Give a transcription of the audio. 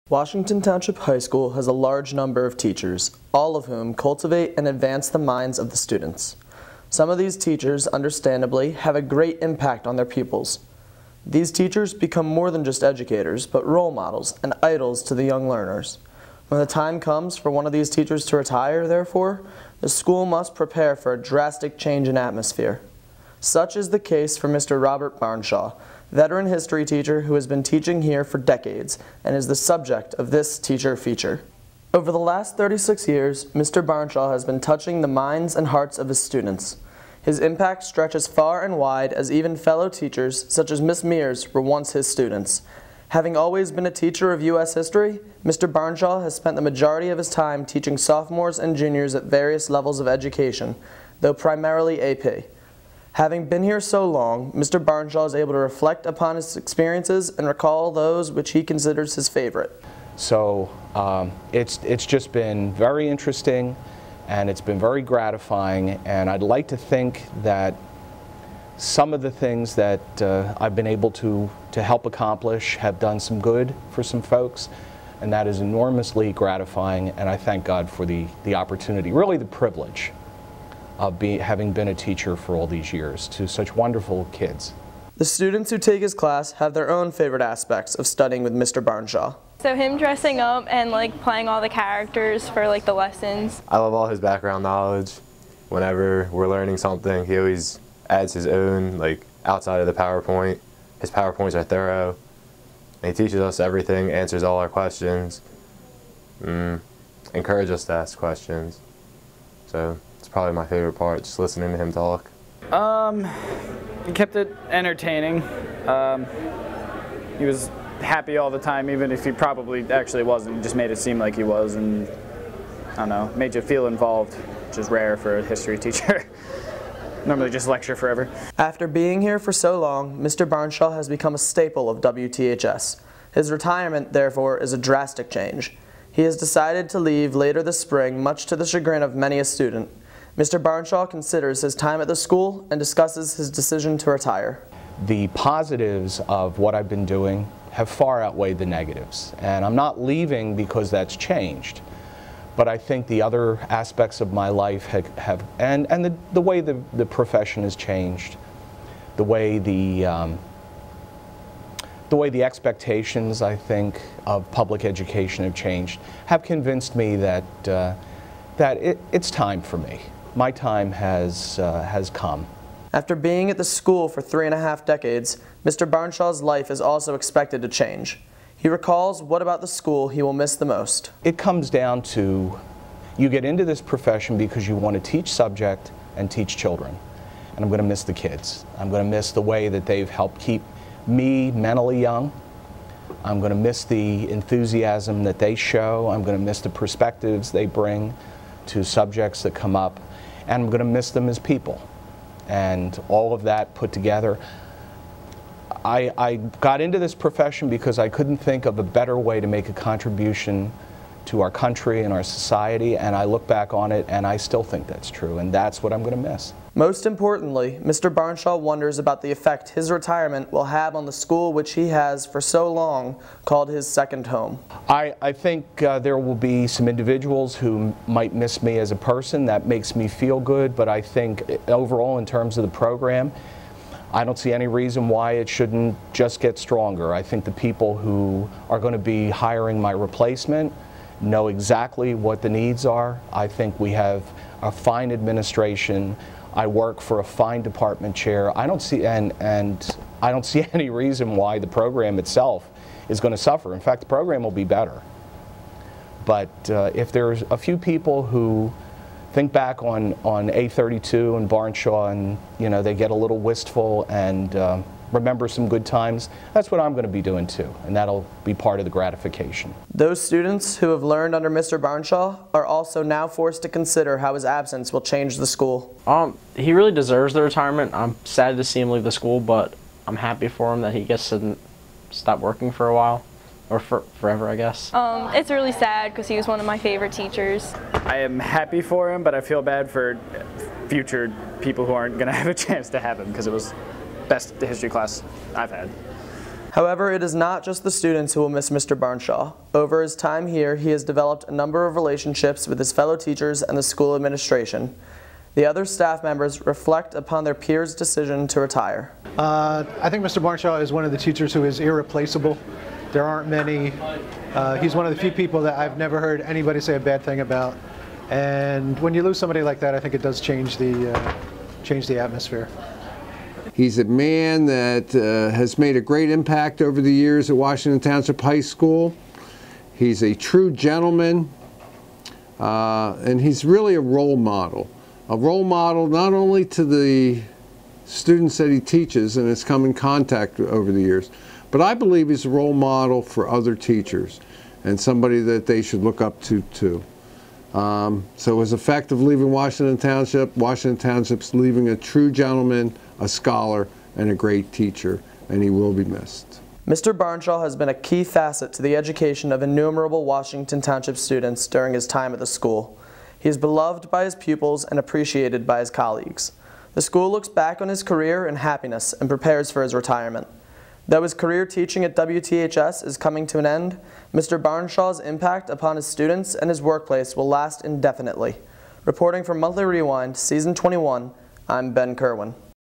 Washington Township High School has a large number of teachers, all of whom cultivate and advance the minds of the students. Some of these teachers, understandably, have a great impact on their pupils. These teachers become more than just educators, but role models and idols to the young learners. When the time comes for one of these teachers to retire, therefore, the school must prepare for a drastic change in atmosphere. Such is the case for Mr. Robert Barnshaw, veteran history teacher who has been teaching here for decades and is the subject of this teacher feature. Over the last 36 years, Mr. Barnshaw has been touching the minds and hearts of his students. His impact stretches far and wide, as even fellow teachers such as Miss Mears were once his students. Having always been a teacher of U.S. history, Mr. Barnshaw has spent the majority of his time teaching sophomores and juniors at various levels of education, though primarily AP. Having been here so long, Mr. Barnshaw is able to reflect upon his experiences and recall those which he considers his favorite. So it's just been very interesting, and it's been very gratifying, and I'd like to think that some of the things that I've been able to help accomplish have done some good for some folks, and that is enormously gratifying, and I thank God for the opportunity, really the privilege of having been a teacher for all these years to such wonderful kids. The students who take his class have their own favorite aspects of studying with Mr. Barnshaw. So him dressing up and playing all the characters for the lessons. I love all his background knowledge. Whenever we're learning something, he always adds his own, outside of the PowerPoint. His PowerPoints are thorough. And he teaches us everything, answers all our questions, encourages us to ask questions. So it's probably my favorite part, just listening to him talk. He kept it entertaining. He was happy all the time, even if he probably actually wasn't. He just made it seem like he was, and I don't know, made you feel involved, which is rare for a history teacher. Normally just lecture forever. After being here for so long, Mr. Barnshaw has become a staple of WTHS. His retirement, therefore, is a drastic change. He has decided to leave later this spring, much to the chagrin of many a student. Mr. Barnshaw considers his time at the school and discusses his decision to retire. The positives of what I've been doing have far outweighed the negatives, and I'm not leaving because that's changed. But I think the other aspects of my life have the way the profession has changed, the way the expectations, I think, of public education have changed, have convinced me that it's time for me. My time has come. After being at the school for 3.5 decades, Mr. Barnshaw's life is also expected to change. He recalls what about the school he will miss the most. It comes down to, you get into this profession because you want to teach subject and teach children. And I'm going to miss the kids. I'm going to miss the way that they've helped keep me mentally young. I'm going to miss the enthusiasm that they show. I'm going to miss the perspectives they bring to subjects that come up. And I'm going to miss them as people. And all of that put together, I got into this profession because I couldn't think of a better way to make a contribution to our country and our society, and I look back on it and I still think that's true, and that's what I'm going to miss. Most importantly, Mr. Barnshaw wonders about the effect his retirement will have on the school which he has for so long called his second home. I think there will be some individuals who might miss me as a person. That makes me feel good, but I think overall in terms of the program, I don't see any reason why it shouldn't just get stronger. I think the people who are going to be hiring my replacement know exactly what the needs are. I think we have a fine administration. I work for a fine department chair. I don't see and I don't see any reason why the program itself is going to suffer. In fact, the program will be better. But if there's a few people who think back on A32 and Barnshaw, and they get a little wistful and remember some good times, that's what I'm going to be doing too, and that'll be part of the gratification. Those students who have learned under Mr. Barnshaw are also now forced to consider how his absence will change the school. He really deserves the retirement. I'm sad to see him leave the school, but I'm happy for him that he gets to stop working for a while. Or forever, I guess. It's really sad because he was one of my favorite teachers. I am happy for him, but I feel bad for future people who aren't going to have a chance to have him, because it was the best history class I've had. However, it is not just the students who will miss Mr. Barnshaw. Over his time here, he has developed a number of relationships with his fellow teachers and the school administration. The other staff members reflect upon their peers' decision to retire. I think Mr. Barnshaw is one of the teachers who is irreplaceable. There aren't many. He's one of the few people that I've never heard anybody say a bad thing about. And when you lose somebody like that, I think it does change the atmosphere. He's a man that has made a great impact over the years at Washington Township High School. He's a true gentleman, and he's really a role model. A role model not only to the students that he teaches and has come in contact over the years, but I believe he's a role model for other teachers and somebody that they should look up to too. So his effect of leaving Washington Township's leaving a true gentleman, a scholar, and a great teacher, and he will be missed. Mr. Barnshaw has been a key facet to the education of innumerable Washington Township students during his time at the school. He is beloved by his pupils and appreciated by his colleagues. The school looks back on his career in happiness and prepares for his retirement. Though his career teaching at WTHS is coming to an end, Mr. Barnshaw's impact upon his students and his workplace will last indefinitely. Reporting for Monthly Rewind, Season 21, I'm Ben Curwin.